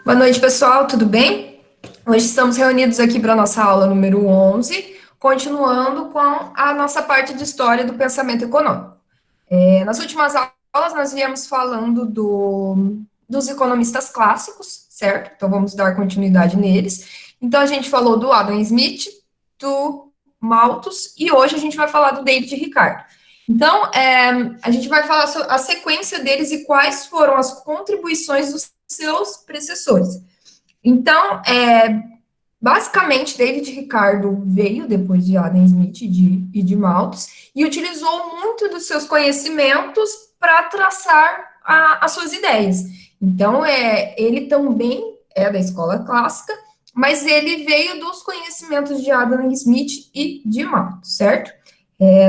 Boa noite, pessoal, tudo bem? Hoje estamos reunidos aqui para a nossa aula número 11, continuando com a nossa parte de história do pensamento econômico. Nas últimas aulas, nós viemos falando dos economistas clássicos, certo? Então, vamos dar continuidade neles. Então, a gente falou do Adam Smith, do Malthus, e hoje a gente vai falar do David Ricardo. Então, a gente vai falar sobre a sequência deles e quais foram as contribuições dos seus predecessores. Então, basicamente, David Ricardo veio depois de Adam Smith e de Malthus e utilizou muito dos seus conhecimentos para traçar as suas ideias. Então, ele também é da escola clássica, mas ele veio dos conhecimentos de Adam Smith e de Malthus, certo?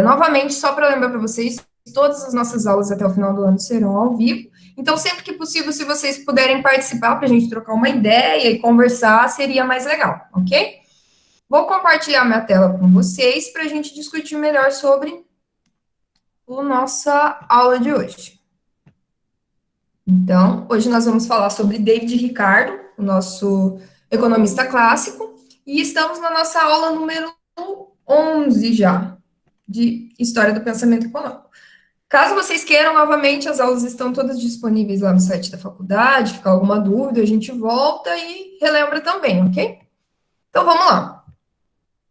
Novamente, só para lembrar para vocês, todas as nossas aulas até o final do ano serão ao vivo. Então, sempre que possível, se vocês puderem participar para a gente trocar uma ideia e conversar, seria mais legal, ok? Vou compartilhar minha tela com vocês para a gente discutir melhor sobre a nossa aula de hoje. Então, hoje nós vamos falar sobre David Ricardo, o nosso economista clássico, e estamos na nossa aula número 11 já, de História do Pensamento Econômico. Caso vocês queiram, novamente, as aulas estão todas disponíveis lá no site da faculdade. Ficar alguma dúvida, a gente volta e relembra também, ok? Então, vamos lá.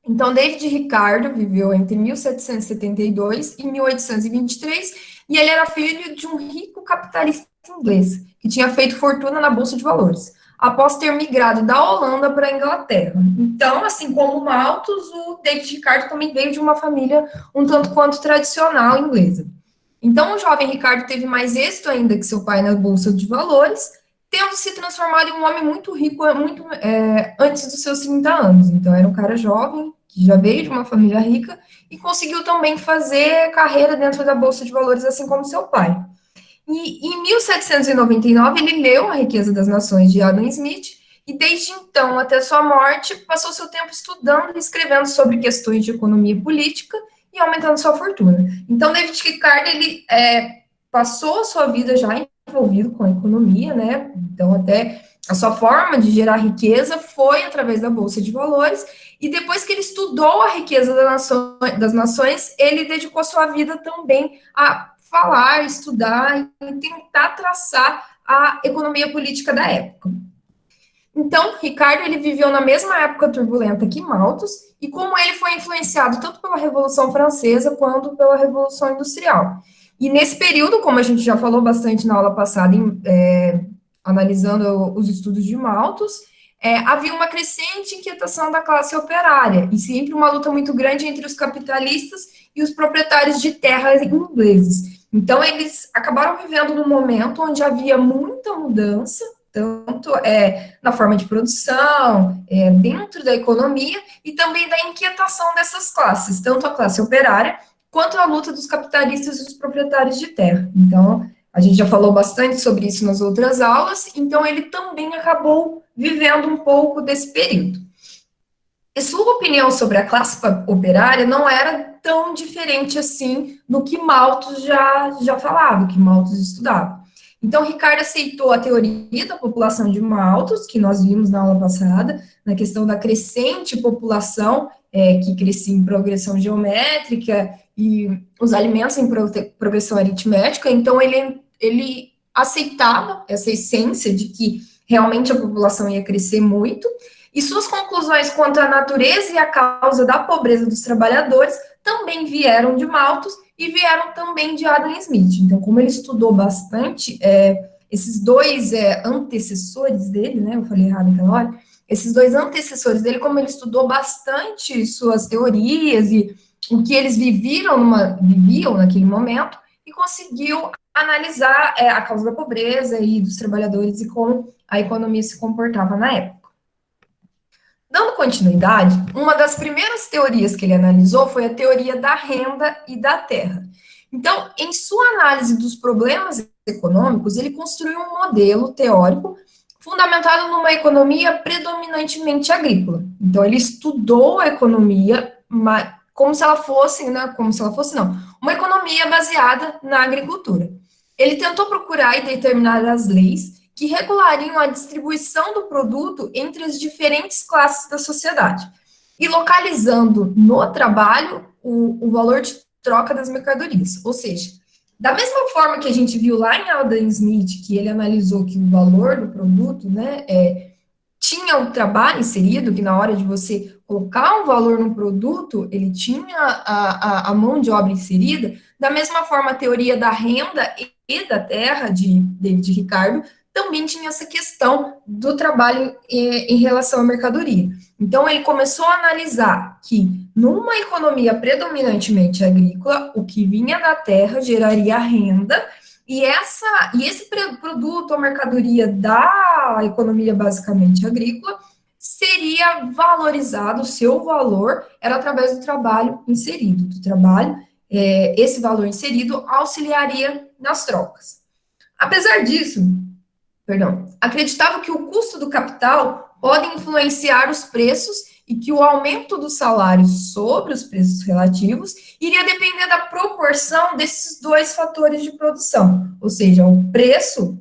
Então, David Ricardo viveu entre 1772 e 1823 e ele era filho de um rico capitalista inglês que tinha feito fortuna na Bolsa de Valores, após ter migrado da Holanda para a Inglaterra. Então, assim como Malthus, o David Ricardo também veio de uma família um tanto quanto tradicional inglesa. Então, o jovem Ricardo teve mais êxito ainda que seu pai na Bolsa de Valores, tendo se transformado em um homem muito rico antes dos seus 30 anos. Então, era um cara jovem, que já veio de uma família rica, e conseguiu também fazer carreira dentro da Bolsa de Valores, assim como seu pai. E em 1799, ele leu A Riqueza das Nações, de Adam Smith, e desde então até sua morte, passou seu tempo estudando e escrevendo sobre questões de economia política, e aumentando sua fortuna. Então, David Ricardo, ele passou a sua vida já envolvido com a economia, né? Então, até a sua forma de gerar riqueza foi através da Bolsa de Valores, e depois que ele estudou a riqueza das nações, ele dedicou sua vida também a falar, estudar e tentar traçar a economia política da época. Então, Ricardo, ele viveu na mesma época turbulenta que Malthus, e como ele foi influenciado tanto pela Revolução Francesa quanto pela Revolução Industrial. E nesse período, como a gente já falou bastante na aula passada, analisando os estudos de Malthus, havia uma crescente inquietação da classe operária, e sempre uma luta muito grande entre os capitalistas e os proprietários de terras ingleses. Então, eles acabaram vivendo num momento onde havia muita mudança, tanto na forma de produção, dentro da economia, e também da inquietação dessas classes, tanto a classe operária, quanto a luta dos capitalistas e dos proprietários de terra. Então, a gente já falou bastante sobre isso nas outras aulas, então ele também acabou vivendo um pouco desse período. E sua opinião sobre a classe operária não era tão diferente assim do que Malthus já falava, que Malthus estudava. Então, Ricardo aceitou a teoria da população de Malthus, que nós vimos na aula passada, na questão da crescente população, que crescia em progressão geométrica e os alimentos em progressão aritmética. Então, ele aceitava essa essência de que realmente a população ia crescer muito, e suas conclusões quanto à natureza e à causa da pobreza dos trabalhadores também vieram de Malthus e vieram também de Adam Smith. Então, como ele estudou bastante, esses dois antecessores dele, né, eu falei errado naquela hora, esses dois antecessores dele, como ele estudou bastante suas teorias e o que eles viviam naquele momento, e conseguiu analisar a causa da pobreza e dos trabalhadores e como a economia se comportava na época. Dando continuidade, uma das primeiras teorias que ele analisou foi a teoria da renda e da terra. Então, em sua análise dos problemas econômicos, ele construiu um modelo teórico fundamentado numa economia predominantemente agrícola. Então, ele estudou a economia como se ela fosse, não, uma economia baseada na agricultura. Ele tentou procurar e determinar as leis que regulariam a distribuição do produto entre as diferentes classes da sociedade, e localizando no trabalho o valor de troca das mercadorias. Ou seja, da mesma forma que a gente viu lá em Adam Smith, que ele analisou que o valor do produto, né, tinha o trabalho inserido, que na hora de você colocar um valor no produto, ele tinha a mão de obra inserida, da mesma forma a teoria da renda e da terra, de Ricardo, também tinha essa questão do trabalho em relação à mercadoria. Então, ele começou a analisar que, numa economia predominantemente agrícola, o que vinha da terra geraria renda, e esse produto ou mercadoria da economia basicamente agrícola seria valorizado, o seu valor era através do trabalho inserido, do trabalho, esse valor inserido auxiliaria nas trocas. Apesar disso, acreditava que o custo do capital pode influenciar os preços e que o aumento dos salários sobre os preços relativos iria depender da proporção desses dois fatores de produção, ou seja, o preço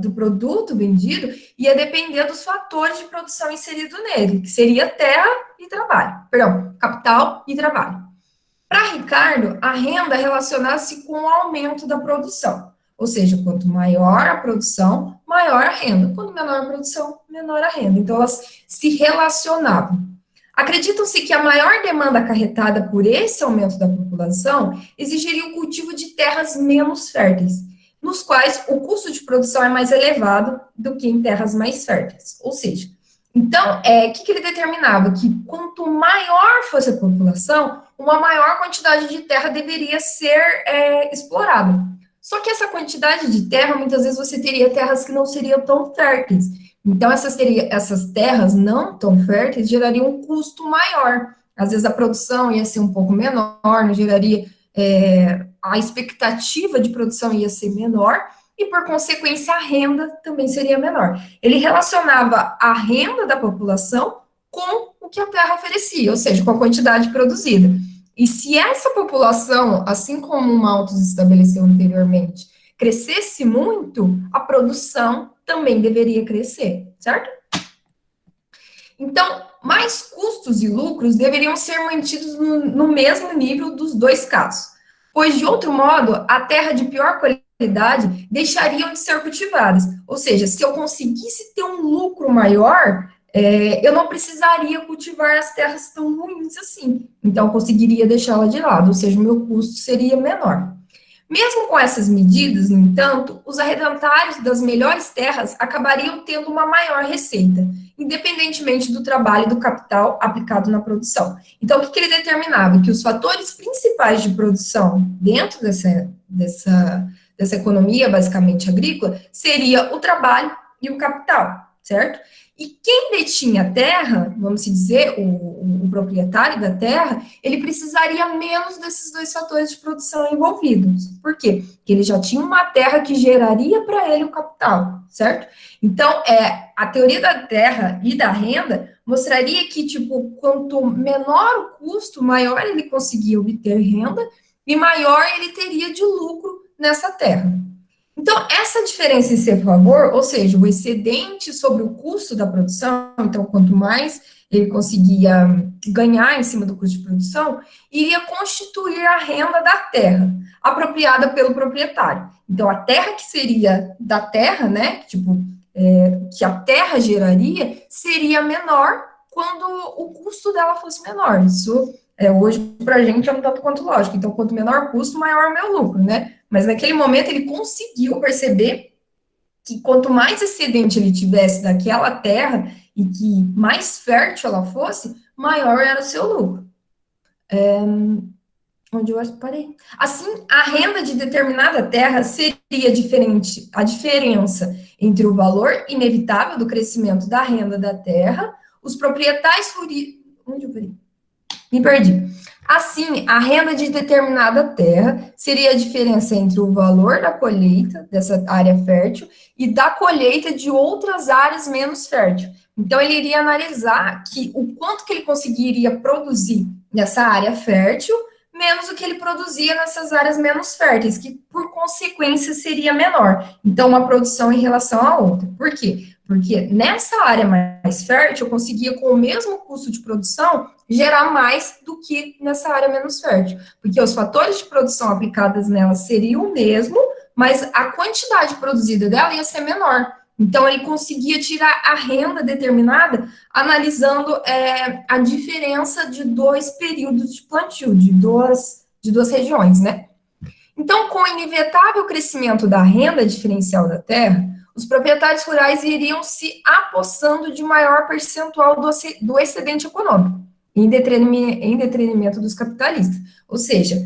do produto vendido ia depender dos fatores de produção inserido nele, que seria terra e trabalho, capital e trabalho. Para Ricardo, a renda relaciona-se com o aumento da produção. Ou seja, quanto maior a produção, maior a renda. Quanto menor a produção, menor a renda. Então, elas se relacionavam. Acreditam-se que a maior demanda acarretada por esse aumento da população exigiria o cultivo de terras menos férteis, nos quais o custo de produção é mais elevado do que em terras mais férteis. Ou seja, então, o que ele determinava? Que quanto maior fosse a população, uma maior quantidade de terra deveria ser explorada. Só que essa quantidade de terra, muitas vezes você teria terras que não seriam tão férteis. Então, essas terras não tão férteis gerariam um custo maior. Às vezes a produção ia ser um pouco menor, não geraria, a expectativa de produção ia ser menor, e por consequência a renda também seria menor. Ele relacionava a renda da população com o que a terra oferecia, ou seja, com a quantidade produzida. E se essa população, assim como o Malthus estabeleceu anteriormente, crescesse muito, a produção também deveria crescer, certo? Então, mais custos e lucros deveriam ser mantidos no mesmo nível dos dois casos, pois, de outro modo, a terra de pior qualidade deixariam de ser cultivadas. Ou seja, se eu conseguisse ter um lucro maior, eu não precisaria cultivar as terras tão ruins assim. Então, eu conseguiria deixá-la de lado, ou seja, o meu custo seria menor. Mesmo com essas medidas, no entanto, os arrendatários das melhores terras acabariam tendo uma maior receita, independentemente do trabalho e do capital aplicado na produção. Então, o que ele determinava? Que os fatores principais de produção dentro dessa economia, basicamente agrícola, seria o trabalho e o capital, certo? E quem detinha a terra, vamos dizer, o proprietário da terra, ele precisaria menos desses dois fatores de produção envolvidos. Por quê? Porque ele já tinha uma terra que geraria para ele o capital, certo? Então, a teoria da terra e da renda mostraria que, tipo, quanto menor o custo, maior ele conseguia obter renda e maior ele teria de lucro nessa terra. Então, essa diferença em seu favor, ou seja, o excedente sobre o custo da produção, então, quanto mais ele conseguia ganhar em cima do custo de produção, iria constituir a renda da terra, apropriada pelo proprietário. Então, a terra que seria da terra, né, que a terra geraria, seria menor quando o custo dela fosse menor. Isso, hoje, para a gente, é um tanto quanto lógico. Então, quanto menor o custo, maior o meu lucro, né? Mas naquele momento ele conseguiu perceber que quanto mais excedente ele tivesse daquela terra e que mais fértil ela fosse, maior era o seu lucro. Onde eu parei? Assim, a renda de determinada terra seria diferente, a diferença entre o valor inevitável do crescimento da renda da terra, os proprietários rurais. Onde eu parei? Me perdi. Assim, a renda de determinada terra seria a diferença entre o valor da colheita dessa área fértil e da colheita de outras áreas menos férteis. Então, ele iria analisar que o quanto que ele conseguiria produzir nessa área fértil, menos o que ele produzia nessas áreas menos férteis, que por consequência seria menor. Então, uma produção em relação à outra. Por quê? Porque nessa área mais fértil, eu conseguia, com o mesmo custo de produção, gerar mais do que nessa área menos fértil. Porque os fatores de produção aplicados nela seriam o mesmo, mas a quantidade produzida dela ia ser menor. Então, ele conseguia tirar a renda determinada analisando a diferença de dois períodos de plantio, de duas regiões, né? Então, com o inevitável crescimento da renda diferencial da terra, os proprietários rurais iriam se apossando de maior percentual do excedente econômico, em detrimento dos capitalistas. Ou seja,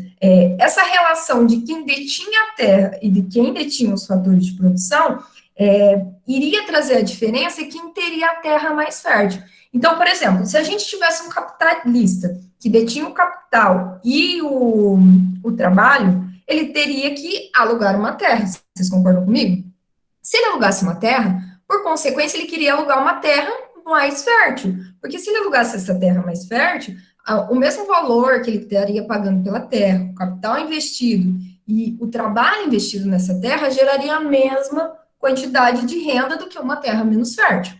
essa relação de quem detinha a terra e de quem detinha os fatores de produção iria trazer a diferença em quem teria a terra mais fértil. Então, por exemplo, se a gente tivesse um capitalista que detinha o capital e o trabalho, ele teria que alugar uma terra. Vocês concordam comigo? Se ele alugasse uma terra, por consequência, ele queria alugar uma terra mais fértil. Porque se ele alugasse essa terra mais fértil, o mesmo valor que ele estaria pagando pela terra, o capital investido e o trabalho investido nessa terra geraria a mesma quantidade de renda do que uma terra menos fértil.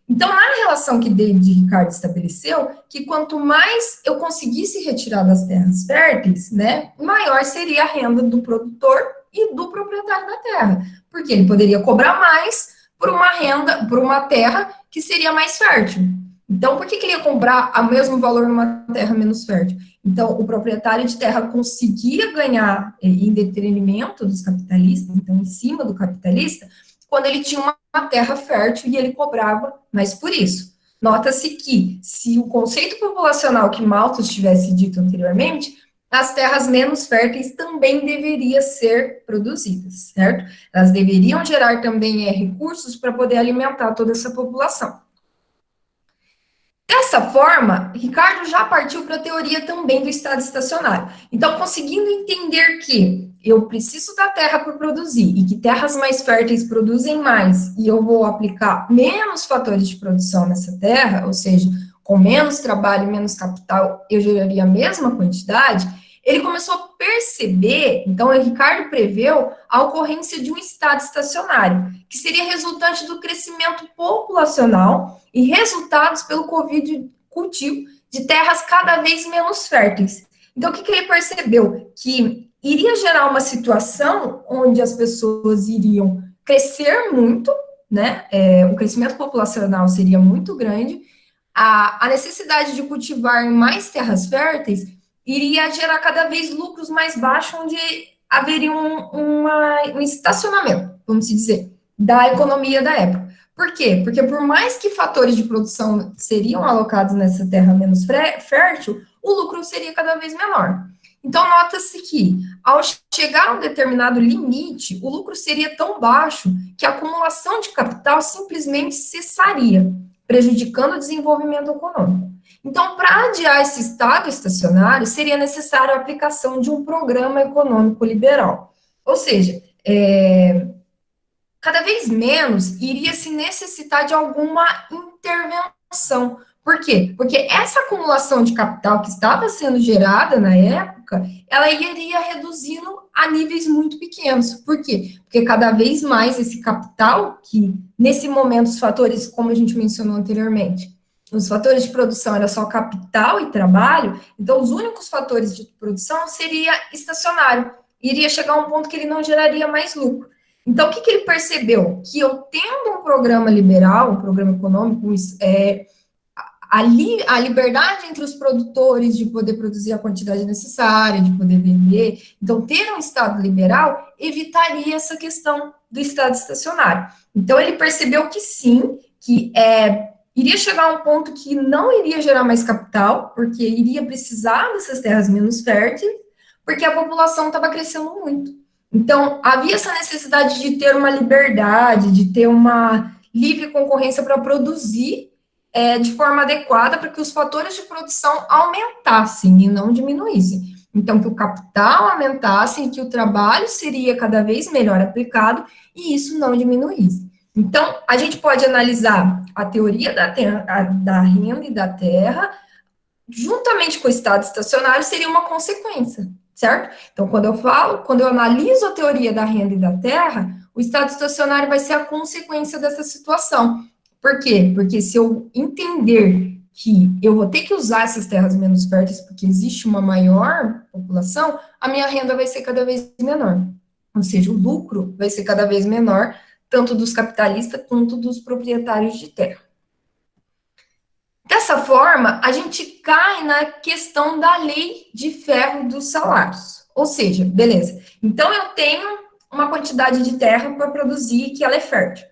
Então, na relação que David Ricardo estabeleceu, que quanto mais eu conseguisse retirar das terras férteis, né, maior seria a renda do produtor e do proprietário da terra, porque ele poderia cobrar mais por uma renda, por uma terra que seria mais fértil. Então, por que ele ia cobrar o mesmo valor numa terra menos fértil? Então, o proprietário de terra conseguia ganhar em detrimento dos capitalistas, então, em cima do capitalista, quando ele tinha uma terra fértil e ele cobrava mais por isso. Nota-se que, se o conceito populacional que Malthus tivesse dito anteriormente, as terras menos férteis também deveriam ser produzidas, certo? Elas deveriam gerar também recursos para poder alimentar toda essa população. Dessa forma, Ricardo já partiu para a teoria também do estado estacionário. Então, conseguindo entender que eu preciso da terra para produzir e que terras mais férteis produzem mais e eu vou aplicar menos fatores de produção nessa terra, ou seja, com menos trabalho, menos capital, eu geraria a mesma quantidade, ele começou a perceber, então o Ricardo preveu a ocorrência de um estado estacionário, que seria resultante do crescimento populacional e resultados pelo cultivo de terras cada vez menos férteis. Então, o que ele percebeu? Que iria gerar uma situação onde as pessoas iriam crescer muito, né? O crescimento populacional seria muito grande, a necessidade de cultivar mais terras férteis iria gerar cada vez lucros mais baixos, onde haveria um estacionamento, vamos dizer, da economia da época. Por quê? Porque por mais que fatores de produção seriam alocados nessa terra menos fértil, o lucro seria cada vez menor. Então, nota-se que, ao chegar a um determinado limite, o lucro seria tão baixo que a acumulação de capital simplesmente cessaria, prejudicando o desenvolvimento econômico. Então, para adiar esse estado estacionário, seria necessário a aplicação de um programa econômico liberal. Ou seja, cada vez menos iria se necessitar de alguma intervenção. Por quê? Porque essa acumulação de capital que estava sendo gerada na época, ela iria reduzindo a níveis muito pequenos. Por quê? Porque cada vez mais esse capital, que nesse momento os fatores, como a gente mencionou anteriormente, os fatores de produção era só capital e trabalho, então os únicos fatores de produção seria estacionário. Iria chegar a um ponto que ele não geraria mais lucro. Então, o que ele percebeu? Que eu tendo um programa liberal, um programa econômico, a liberdade entre os produtores de poder produzir a quantidade necessária, de poder vender, então ter um Estado liberal evitaria essa questão do Estado estacionário. Então, ele percebeu que sim, que iria chegar a um ponto que não iria gerar mais capital, porque iria precisar dessas terras menos férteis, porque a população estava crescendo muito. Então, havia essa necessidade de ter uma liberdade, de ter uma livre concorrência para produzir de forma adequada, para que os fatores de produção aumentassem e não diminuíssem. Então, que o capital aumentasse e que o trabalho seria cada vez melhor aplicado e isso não diminuísse. Então, a gente pode analisar a teoria da renda e da terra juntamente com o estado estacionário, seria uma consequência, certo? Então, quando eu analiso a teoria da renda e da terra, o estado estacionário vai ser a consequência dessa situação. Por quê? Porque se eu entender que eu vou ter que usar essas terras menos férteis porque existe uma maior população, a minha renda vai ser cada vez menor. Ou seja, o lucro vai ser cada vez menor, tanto dos capitalistas quanto dos proprietários de terra. Dessa forma, a gente cai na questão da lei de ferro dos salários. Ou seja, beleza, então eu tenho uma quantidade de terra para produzir que ela é fértil.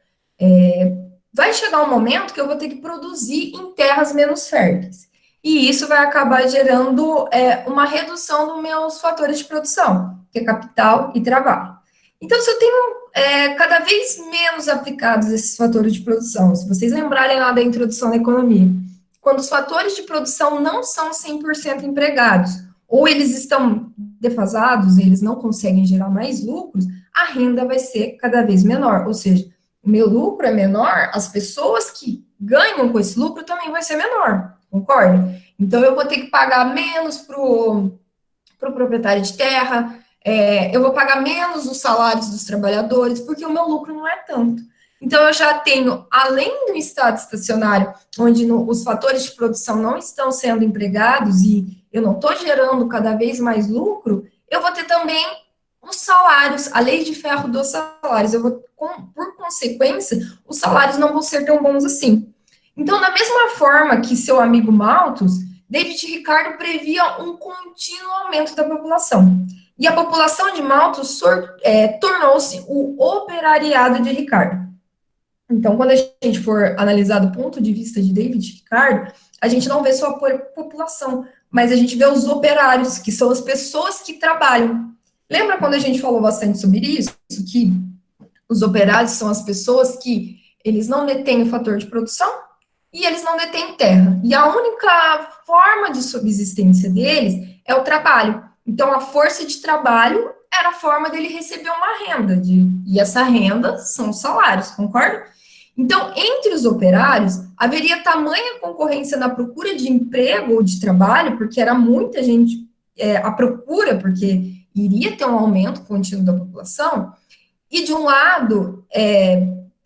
Vai chegar um momento que eu vou ter que produzir em terras menos férteis. E isso vai acabar gerando uma redução dos meus fatores de produção, que é capital e trabalho. Então, se eu tenho cada vez menos aplicados esses fatores de produção, se vocês lembrarem lá da introdução da economia, quando os fatores de produção não são 100% empregados, ou eles estão defasados e eles não conseguem gerar mais lucros, a renda vai ser cada vez menor. Ou seja, o meu lucro é menor, as pessoas que ganham com esse lucro também vai ser menor, concorda? Então, eu vou ter que pagar menos para o proprietário de terra, eu vou pagar menos os salários dos trabalhadores, porque o meu lucro não é tanto. Então, eu já tenho, além do estado estacionário, onde os fatores de produção não estão sendo empregados e eu não estou gerando cada vez mais lucro, eu vou ter também os salários, a lei de ferro dos salários. Por consequência, os salários não vão ser tão bons assim. Então, da mesma forma que seu amigo Malthus, David Ricardo previa um contínuo aumento da população. E a população de Malthus tornou-se o operariado de Ricardo. Então, quando a gente for analisar do ponto de vista de David Ricardo, a gente não vê só a população, mas a gente vê os operários, que são as pessoas que trabalham. Lembra quando a gente falou bastante sobre isso? Que os operários são as pessoas que eles não detêm o fator de produção e eles não detêm terra. E a única forma de subsistência deles é o trabalho. Então, a força de trabalho era a forma dele receber uma renda, e essa renda são os salários, concorda? Então, entre os operários, haveria tamanha concorrência na procura de emprego ou de trabalho, porque era muita gente à procura, porque iria ter um aumento contínuo da população, e de um lado,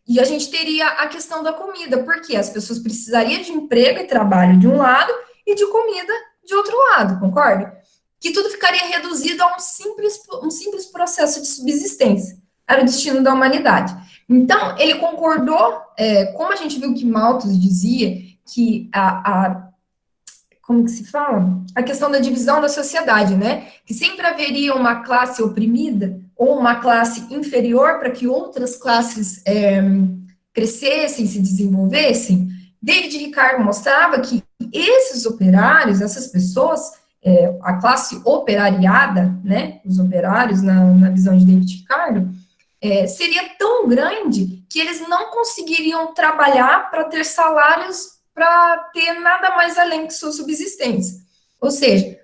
e a gente teria a questão da comida, porque as pessoas precisariam de emprego e trabalho de um lado e de comida de outro lado, concorda? Que tudo ficaria reduzido a um simples processo de subsistência. Era o destino da humanidade. Então, ele concordou, como a gente viu que Malthus dizia, que como que se fala? A questão da divisão da sociedade, né? Que sempre haveria uma classe oprimida ou uma classe inferior para que outras classes crescessem, se desenvolvessem. David Ricardo mostrava que esses operários, essas pessoas, a classe operariada, né? Os operários, na visão de David Ricardo, seria tão grande que eles não conseguiriam trabalhar para ter salários para ter nada mais além que sua subsistência. Ou seja,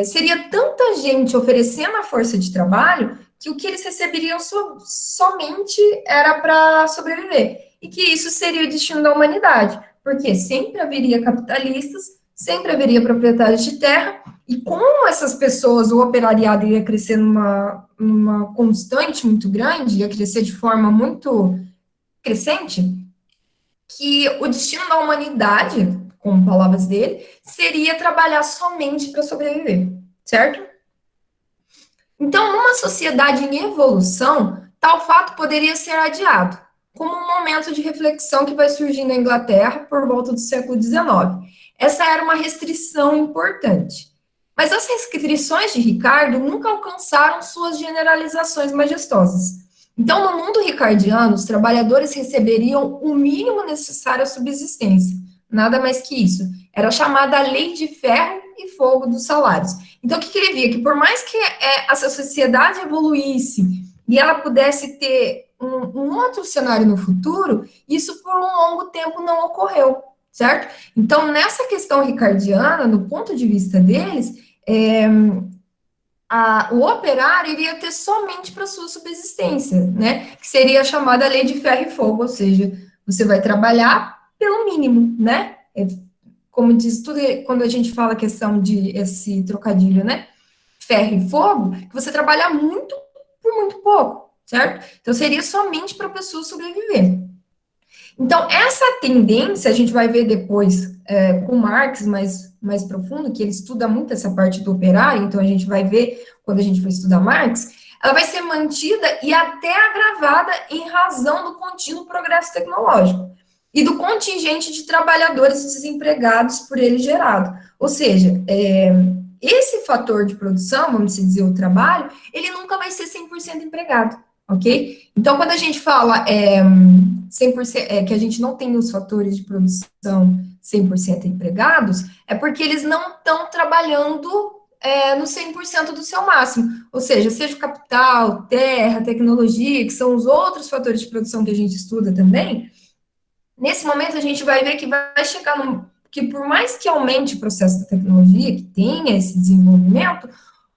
seria tanta gente oferecendo a força de trabalho que o que eles receberiam somente era para sobreviver. E que isso seria o destino da humanidade, porque sempre haveria capitalistas, sempre haveria proprietários de terra, e como essas pessoas, o operariado ia crescer numa constante muito grande, ia crescer de forma muito crescente, que o destino da humanidade, com palavras dele, seria trabalhar somente para sobreviver, certo? Então, numa sociedade em evolução, tal fato poderia ser adiado, como um momento de reflexão que vai surgir na Inglaterra por volta do século XIX. Essa era uma restrição importante. Mas as restrições de Ricardo nunca alcançaram suas generalizações majestosas. Então, no mundo ricardiano, os trabalhadores receberiam o mínimo necessário à subsistência, nada mais que isso. Era chamada lei de ferro e fogo dos salários. Então, o que ele via? Que por mais que essa sociedade evoluísse e ela pudesse ter um outro cenário no futuro, isso por um longo tempo não ocorreu, certo? Então, nessa questão ricardiana, no ponto de vista deles, o operário iria ter somente para sua subsistência, né? Que seria a chamada lei de ferro e fogo, ou seja, você vai trabalhar pelo mínimo, né? como diz tudo, quando a gente fala a questão de esse trocadilho, né? Ferro e fogo, que você trabalha muito por muito pouco, certo? Então, seria somente para a pessoa sobreviver. Então, essa tendência, a gente vai ver depois com Marx mais profundo, que ele estuda muito essa parte do operário, então a gente vai ver, quando a gente for estudar Marx, ela vai ser mantida e até agravada em razão do contínuo progresso tecnológico e do contingente de trabalhadores desempregados por ele gerado. Ou seja, esse fator de produção, vamos dizer, o trabalho, ele nunca vai ser 100% empregado, ok? Então, quando a gente fala 100%, que a gente não tem os fatores de produção 100% empregados, é porque eles não estão trabalhando no 100% do seu máximo. Ou seja o capital, terra, tecnologia, que são os outros fatores de produção que a gente estuda também, nesse momento a gente vai ver que vai chegar que por mais que aumente o processo da tecnologia, que tenha esse desenvolvimento,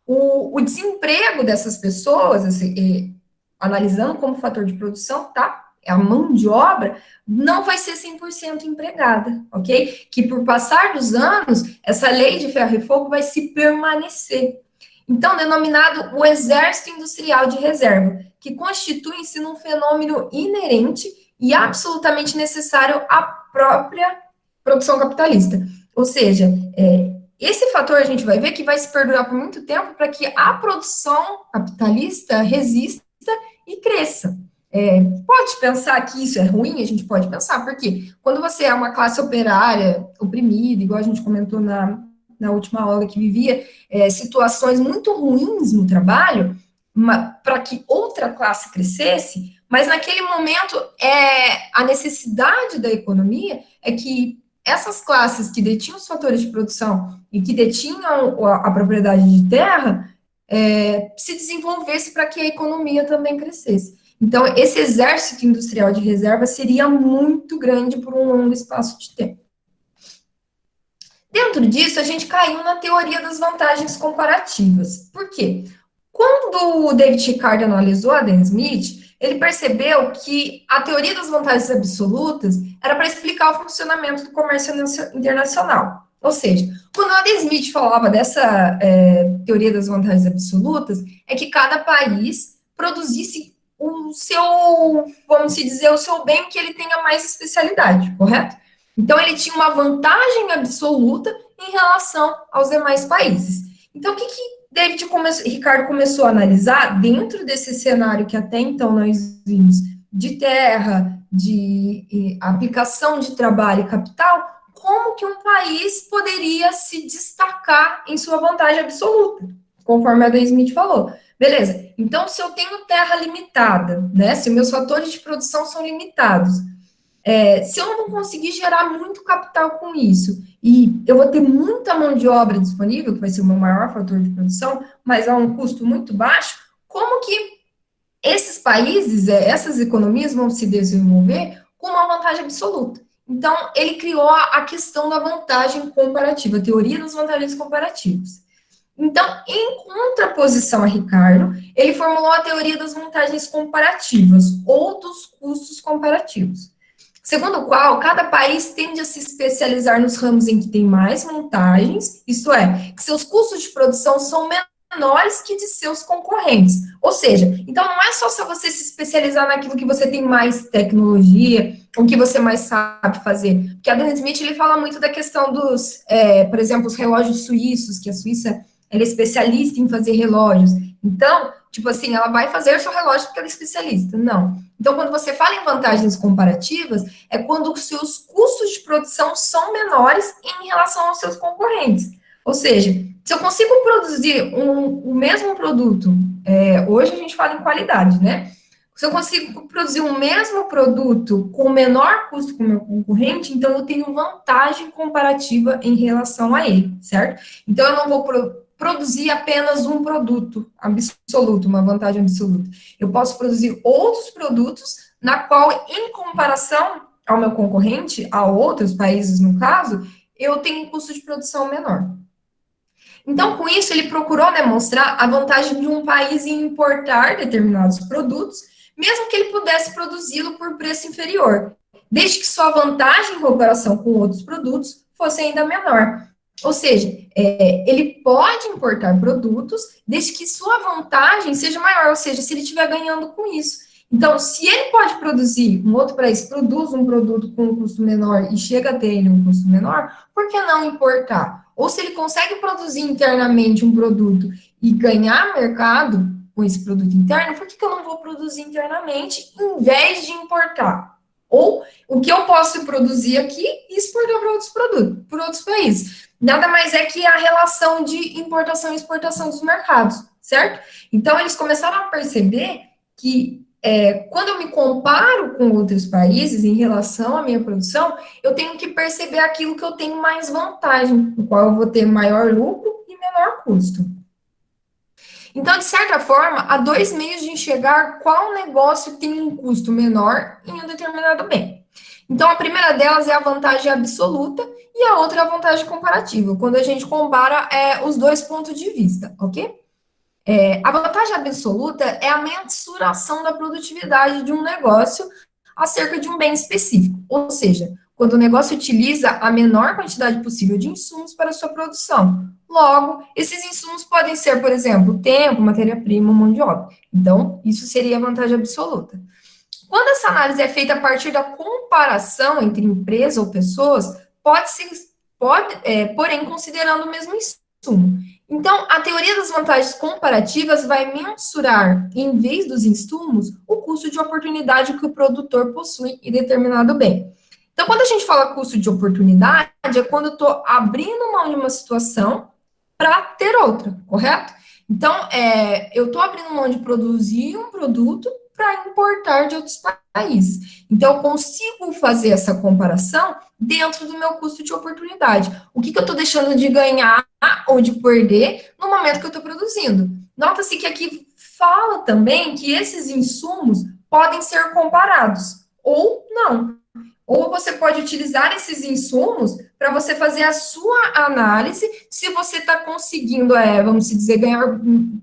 o desemprego dessas pessoas, assim, analisando como fator de produção, tá? A mão de obra não vai ser 100% empregada, ok? Que por passar dos anos, essa lei de ferro e fogo vai se permanecer. Então, denominado o exército industrial de reserva, que constitui-se num fenômeno inerente e absolutamente necessário à própria produção capitalista. Ou seja, esse fator a gente vai ver que vai se perdurar por muito tempo para que a produção capitalista resista e cresça. Pode pensar que isso é ruim? A gente pode pensar, porque quando você é uma classe operária oprimida, igual a gente comentou na última aula, que vivia situações muito ruins no trabalho, para que outra classe crescesse, mas naquele momento a necessidade da economia é que essas classes que detinham os fatores de produção e que detinham a propriedade de terra se desenvolvesse para que a economia também crescesse. Então, esse exército industrial de reserva seria muito grande por um longo espaço de tempo. Dentro disso, a gente caiu na teoria das vantagens comparativas. Por quê? Quando o David Ricardo analisou Adam Smith, ele percebeu que a teoria das vantagens absolutas era para explicar o funcionamento do comércio internacional. Ou seja, quando Adam Smith falava dessa teoria das vantagens absolutas, é que cada país produzisse o seu, vamos dizer, o seu bem que ele tenha mais especialidade, correto? Então, ele tinha uma vantagem absoluta em relação aos demais países. Então, o que Ricardo começou a analisar dentro desse cenário que até então nós vimos de terra, de aplicação de trabalho e capital, como que um país poderia se destacar em sua vantagem absoluta, conforme a Adam Smith falou. Beleza, então se eu tenho terra limitada, né, se meus fatores de produção são limitados, se eu não conseguir gerar muito capital com isso, e eu vou ter muita mão de obra disponível, que vai ser o meu maior fator de produção, mas a um custo muito baixo, como que esses países, essas economias vão se desenvolver com uma vantagem absoluta? Então, ele criou a questão da vantagem comparativa, a teoria das vantagens comparativas. Então, em contraposição a Ricardo, ele formulou a teoria das vantagens comparativas, ou dos custos comparativos, segundo o qual cada país tende a se especializar nos ramos em que tem mais vantagens, isto é, que seus custos de produção são menores que de seus concorrentes. Ou seja, então não é só você se especializar naquilo que você tem mais tecnologia, o que você mais sabe fazer. Porque a Adam Smith, ele fala muito da questão dos, por exemplo, os relógios suíços, que a Suíça ela é especialista em fazer relógios. Então, tipo assim, ela vai fazer o seu relógio porque ela é especialista. Não. Então, quando você fala em vantagens comparativas, é quando os seus custos de produção são menores em relação aos seus concorrentes. Ou seja, se eu consigo produzir o mesmo produto, hoje a gente fala em qualidade, né? Se eu consigo produzir o mesmo produto com menor custo que o meu concorrente, então eu tenho vantagem comparativa em relação a ele, certo? Então, eu não vou produzir apenas um produto absoluto, uma vantagem absoluta. Eu posso produzir outros produtos na qual, em comparação ao meu concorrente, a outros países, no caso, eu tenho um custo de produção menor. Então, com isso, ele procurou demonstrar a vantagem de um país em importar determinados produtos, mesmo que ele pudesse produzi-lo por preço inferior, desde que sua vantagem em comparação com outros produtos fosse ainda menor. Ou seja, ele pode importar produtos desde que sua vantagem seja maior, ou seja, se ele estiver ganhando com isso. Então, se ele pode produzir, um outro país produz um produto com um custo menor e chega a ter ele um custo menor, por que não importar? Ou se ele consegue produzir internamente um produto e ganhar mercado com esse produto interno, por que eu não vou produzir internamente em vez de importar? Ou o que eu posso produzir aqui e exportar para outros produtos, para outros países. Nada mais é que a relação de importação e exportação dos mercados, certo? Então, eles começaram a perceber que quando eu me comparo com outros países em relação à minha produção, eu tenho que perceber aquilo que eu tenho mais vantagem, no qual eu vou ter maior lucro e menor custo. Então, de certa forma, há dois meios de enxergar qual negócio tem um custo menor em um determinado bem. Então, a primeira delas é a vantagem absoluta e a outra é a vantagem comparativa, quando a gente compara os dois pontos de vista, ok? A vantagem absoluta é a mensuração da produtividade de um negócio acerca de um bem específico, ou seja, quando o negócio utiliza a menor quantidade possível de insumos para sua produção. Logo, esses insumos podem ser, por exemplo, tempo, matéria-prima, mão de obra. Então, isso seria a vantagem absoluta. Quando essa análise é feita a partir da comparação entre empresa ou pessoas, porém, considerando o mesmo insumo. Então, a teoria das vantagens comparativas vai mensurar, em vez dos insumos, o custo de oportunidade que o produtor possui em determinado bem. Então, quando a gente fala custo de oportunidade, é quando eu estou abrindo mão de uma situação para ter outra, correto? Então, eu estou abrindo mão de produzir um produto para importar de outros países. Então, eu consigo fazer essa comparação dentro do meu custo de oportunidade. O que eu estou deixando de ganhar ou de perder no momento que eu estou produzindo? Nota-se que aqui fala também que esses insumos podem ser comparados, ou não. Ou você pode utilizar esses insumos para você fazer a sua análise se você está conseguindo, vamos dizer,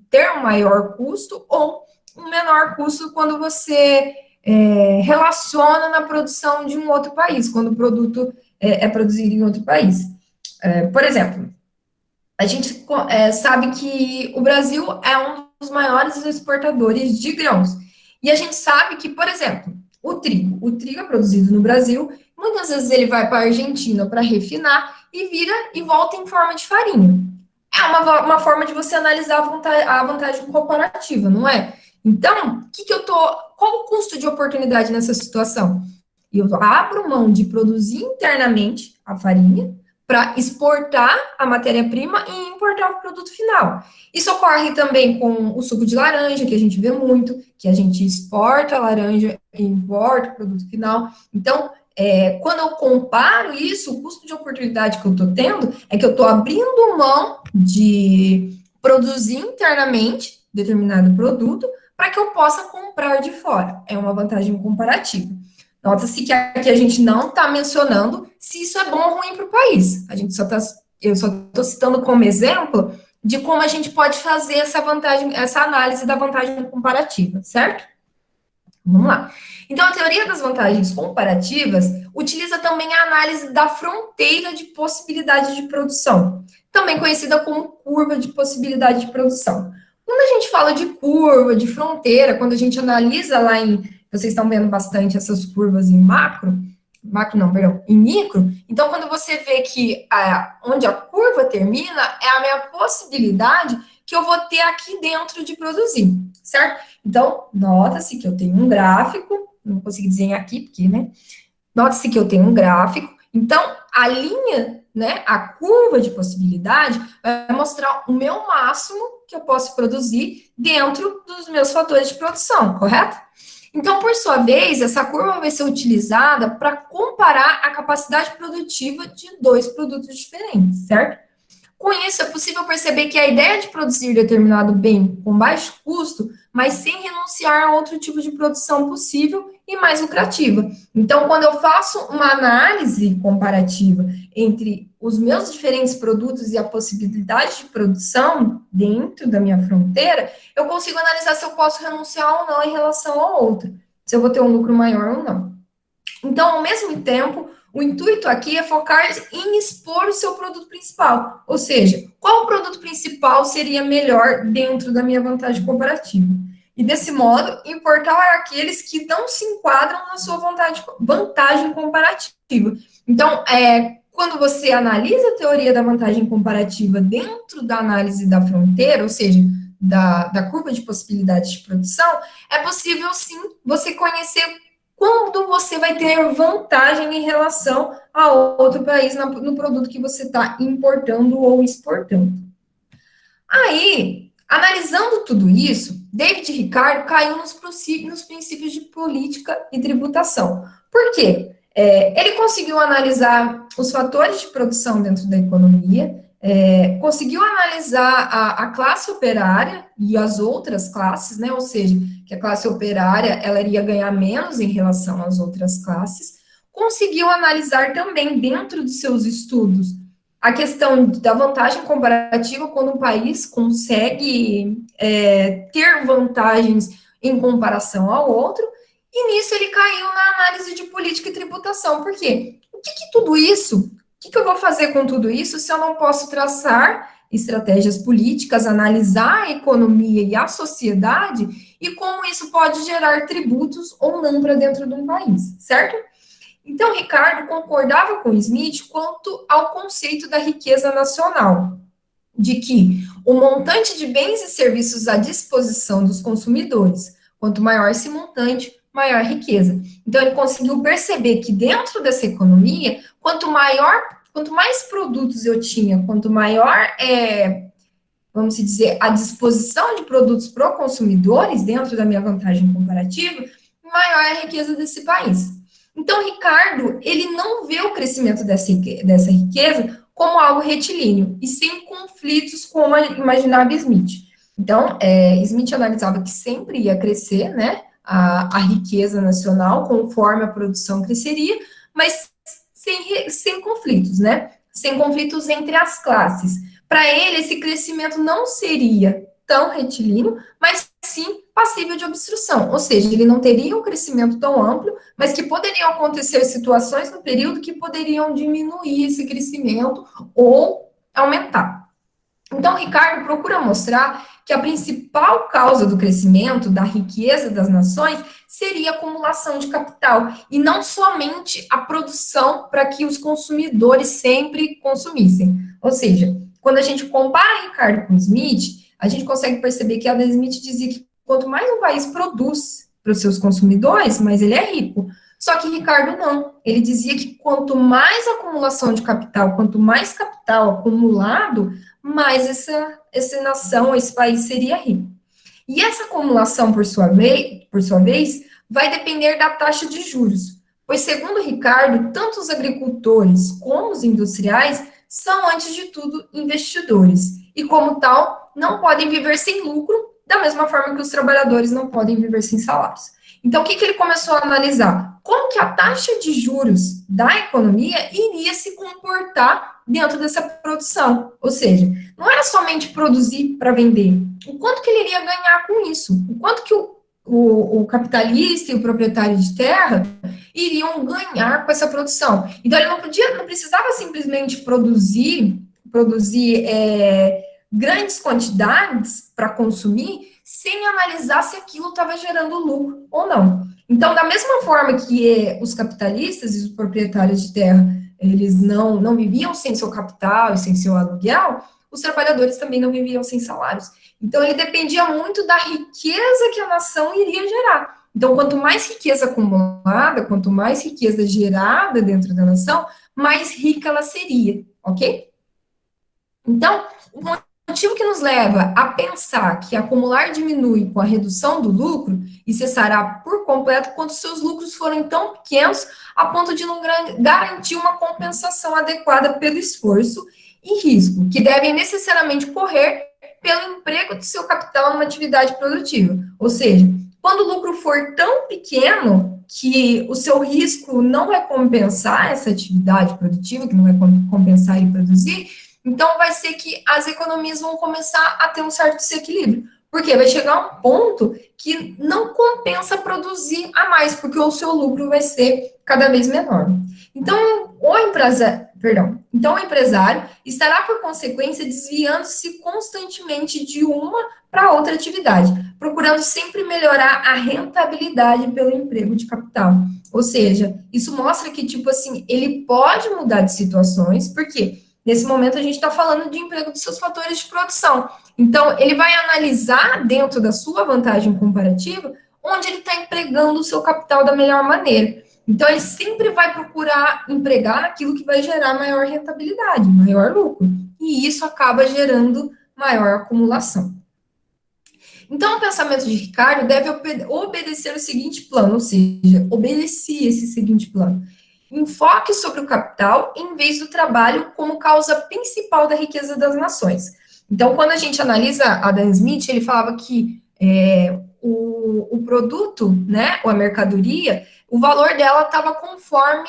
ter um maior custo ou um menor custo quando você relaciona na produção de um outro país, quando o produto é produzido em outro país. Por exemplo, a gente sabe que o Brasil é um dos maiores exportadores de grãos. E a gente sabe que, por exemplo, o trigo é produzido no Brasil, muitas vezes ele vai para a Argentina para refinar e vira e volta em forma de farinha. É uma forma de você analisar a vantagem comparativa, não é? Então, qual o custo de oportunidade nessa situação? Eu abro mão de produzir internamente a farinha para exportar a matéria-prima e importar o produto final. Isso ocorre também com o suco de laranja, que a gente vê muito, que a gente exporta a laranja e importa o produto final. Então, quando eu comparo isso, o custo de oportunidade que eu estou tendo é que eu estou abrindo mão de produzir internamente determinado produto para que eu possa comprar de fora. É uma vantagem comparativa. Nota-se que aqui a gente não está mencionando se isso é bom ou ruim para o país. Eu só estou citando como exemplo de como a gente pode fazer essa análise da vantagem comparativa, certo? Vamos lá. Então, a teoria das vantagens comparativas utiliza também a análise da fronteira de possibilidade de produção, também conhecida como curva de possibilidade de produção. Quando a gente fala de curva, de fronteira, quando a gente analisa lá vocês estão vendo bastante essas curvas em em micro, então quando você vê que onde a curva termina, é a minha possibilidade que eu vou ter aqui dentro de produzir, certo? Então, nota-se que eu tenho um gráfico, não consegui desenhar aqui, porque, né? Nota-se que eu tenho um gráfico, então a linha, né, a curva de possibilidade vai mostrar o meu máximo que eu posso produzir dentro dos meus fatores de produção, correto? Então, por sua vez, essa curva vai ser utilizada para comparar a capacidade produtiva de dois produtos diferentes, certo? Com isso, é possível perceber que a ideia de produzir determinado bem com baixo custo, mas sem renunciar a outro tipo de produção possível e mais lucrativa. Então, quando eu faço uma análise comparativa entre os meus diferentes produtos e a possibilidade de produção dentro da minha fronteira, eu consigo analisar se eu posso renunciar ou não em relação ao outro, se eu vou ter um lucro maior ou não. Então, ao mesmo tempo, O intuito aqui é focar em expor o seu produto principal, ou seja, qual produto principal seria melhor dentro da minha vantagem comparativa. E desse modo, importar aqueles que não se enquadram na sua vantagem comparativa. Então, quando você analisa a teoria da vantagem comparativa dentro da análise da fronteira, ou seja, da curva de possibilidades de produção, é possível sim você conhecer quando você vai ter vantagem em relação a outro país no produto que você está importando ou exportando. Aí, analisando tudo isso, David Ricardo caiu nos princípios de política e tributação. Por quê? Ele conseguiu analisar os fatores de produção dentro da economia, conseguiu analisar a classe operária e as outras classes, né? Ou seja, que a classe operária ela iria ganhar menos em relação às outras classes. Conseguiu analisar também dentro de seus estudos a questão da vantagem comparativa quando um país consegue ter vantagens em comparação ao outro, e nisso ele caiu na análise de política e tributação. Por quê? O que tudo isso, o que eu vou fazer com tudo isso se eu não posso traçar estratégias políticas, analisar a economia e a sociedade, e como isso pode gerar tributos ou não para dentro de um país, certo? Então, Ricardo concordava com Smith quanto ao conceito da riqueza nacional, de que o montante de bens e serviços à disposição dos consumidores, quanto maior esse montante, maior a riqueza. Então, ele conseguiu perceber que dentro dessa economia, quanto mais produtos eu tinha, quanto maior vamos dizer, a disposição de produtos para os consumidores dentro da minha vantagem comparativa, maior é a riqueza desse país. Então, Ricardo, ele não vê o crescimento dessa riqueza como algo retilíneo, e sem conflitos, como imaginava Smith. Então, Smith analisava que sempre ia crescer, né, a riqueza nacional, conforme a produção cresceria, mas sem conflitos, né, sem conflitos entre as classes. Para ele, esse crescimento não seria tão retilíneo, mas sim passível de obstrução, ou seja, ele não teria um crescimento tão amplo, mas que poderiam acontecer situações no período que poderiam diminuir esse crescimento ou aumentar. Então, Ricardo procura mostrar que a principal causa do crescimento da riqueza das nações seria a acumulação de capital, e não somente a produção para que os consumidores sempre consumissem. Ou seja, quando a gente compara Ricardo com Smith, a gente consegue perceber que Adam Smith dizia que quanto mais um país produz para os seus consumidores, mais ele é rico. Só que Ricardo não. Ele dizia que quanto mais acumulação de capital, quanto mais capital acumulado, mais essa nação, esse país seria rico. E essa acumulação, por sua vez, vai depender da taxa de juros. Pois, segundo Ricardo, tanto os agricultores como os industriais são, antes de tudo, investidores. E, como tal, não podem viver sem lucro, da mesma forma que os trabalhadores não podem viver sem salários. Então, o que ele começou a analisar? Como que a taxa de juros da economia iria se comportar dentro dessa produção? Ou seja, não era somente produzir para vender. O quanto que ele iria ganhar com isso? O quanto que o capitalista e o proprietário de terra iriam ganhar com essa produção? Então, ele não precisava simplesmente produzir grandes quantidades para consumir, sem analisar se aquilo estava gerando lucro ou não. Então, da mesma forma que os capitalistas e os proprietários de terra, eles não viviam sem seu capital e sem seu aluguel, os trabalhadores também não viviam sem salários. Então, ele dependia muito da riqueza que a nação iria gerar. Então, quanto mais riqueza acumulada, quanto mais riqueza gerada dentro da nação, mais rica ela seria, ok? Então, o motivo que nos leva a pensar que acumular diminui com a redução do lucro e cessará por completo quando seus lucros forem tão pequenos a ponto de não garantir uma compensação adequada pelo esforço e risco, que devem necessariamente correr pelo emprego do seu capital numa atividade produtiva. Ou seja, quando o lucro for tão pequeno que o seu risco não vai compensar essa atividade produtiva, que não vai compensar ele produzir, então vai ser que as economias vão começar a ter um certo desequilíbrio, Porque vai chegar um ponto que não compensa produzir a mais, porque o seu lucro vai ser cada vez menor. Então, o empresário estará, por consequência, desviando-se constantemente de uma para outra atividade, procurando sempre melhorar a rentabilidade pelo emprego de capital. Ou seja, isso mostra que, tipo assim, ele pode mudar de situações, porque nesse momento a gente está falando de emprego dos seus fatores de produção. Então, ele vai analisar dentro da sua vantagem comparativa onde ele está empregando o seu capital da melhor maneira. Então, ele sempre vai procurar empregar aquilo que vai gerar maior rentabilidade, maior lucro. E isso acaba gerando maior acumulação. Então, o pensamento de Ricardo deve obedecer o seguinte plano, ou seja, obedecia esse seguinte plano. Enfoque sobre o capital em vez do trabalho como causa principal da riqueza das nações. Então, quando a gente analisa Adam Smith, ele falava que o produto, né, ou a mercadoria, o valor dela estava conforme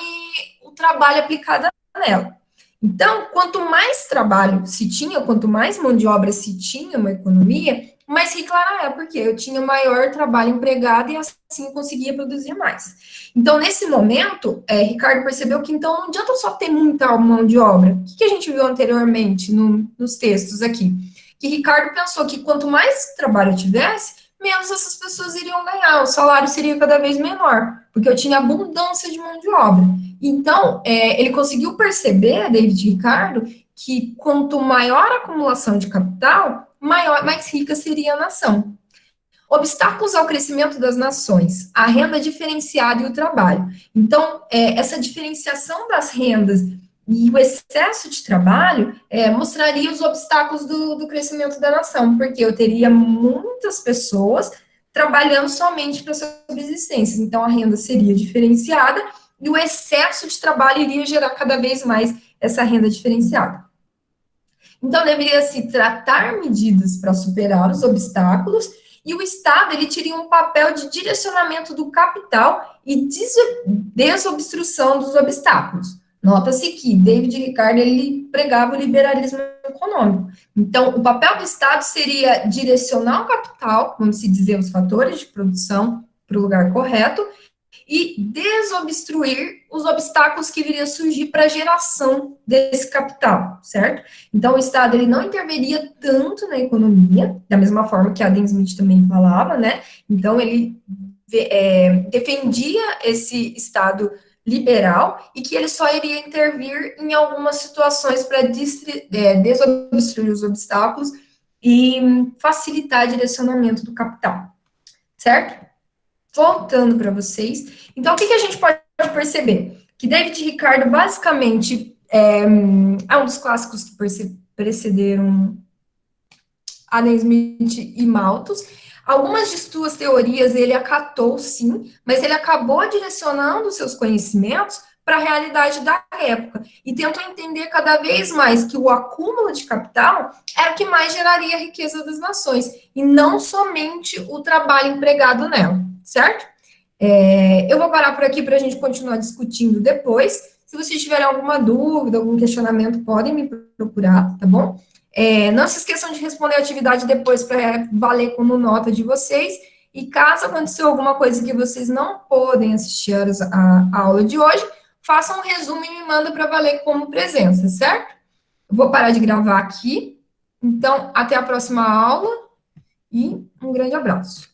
o trabalho aplicado nela. Então, quanto mais trabalho se tinha, quanto mais mão de obra se tinha uma economia, mais rica ela é, porque eu tinha maior trabalho empregado e assim eu conseguia produzir mais. Então, nesse momento, Ricardo percebeu que então não adianta só ter muita mão de obra. O que a gente viu anteriormente nos textos aqui? Que Ricardo pensou que quanto mais trabalho eu tivesse, menos essas pessoas iriam ganhar, o salário seria cada vez menor, porque eu tinha abundância de mão de obra. Então, ele conseguiu perceber, David Ricardo, que quanto maior a acumulação de capital, mais rica seria a nação. Obstáculos ao crescimento das nações, a renda diferenciada e o trabalho. Então, essa diferenciação das rendas e o excesso de trabalho mostraria os obstáculos do crescimento da nação, porque eu teria muitas pessoas trabalhando somente para subsistência. Então, a renda seria diferenciada e o excesso de trabalho iria gerar cada vez mais essa renda diferenciada. Então, deveria se tratar medidas para superar os obstáculos e o Estado ele teria um papel de direcionamento do capital e desobstrução dos obstáculos. Nota-se que David Ricardo ele pregava o liberalismo econômico. Então, o papel do Estado seria direcionar o capital, vamos dizer, os fatores de produção para o lugar correto, e desobstruir os obstáculos que viriam surgir para a geração desse capital, certo? Então, o Estado ele não interveria tanto na economia, da mesma forma que Adam Smith também falava, né? Então, ele defendia esse Estado liberal e que ele só iria intervir em algumas situações para desobstruir os obstáculos e facilitar o direcionamento do capital, certo? Voltando para vocês. Então, o que a gente pode perceber? Que David Ricardo, basicamente, é um dos clássicos que precederam Adam Smith e Malthus. Algumas de suas teorias ele acatou, sim, mas ele acabou direcionando seus conhecimentos para a realidade da época e tentou entender cada vez mais que o acúmulo de capital era o que mais geraria a riqueza das nações e não somente o trabalho empregado nela, certo? Eu vou parar por aqui para a gente continuar discutindo depois. Se vocês tiverem alguma dúvida, algum questionamento, podem me procurar, tá bom? Não se esqueçam de responder a atividade depois para valer como nota de vocês. E caso aconteça alguma coisa que vocês não podem assistir a aula de hoje, façam um resumo e me mandem para valer como presença, certo? Eu vou parar de gravar aqui. Então, até a próxima aula e um grande abraço.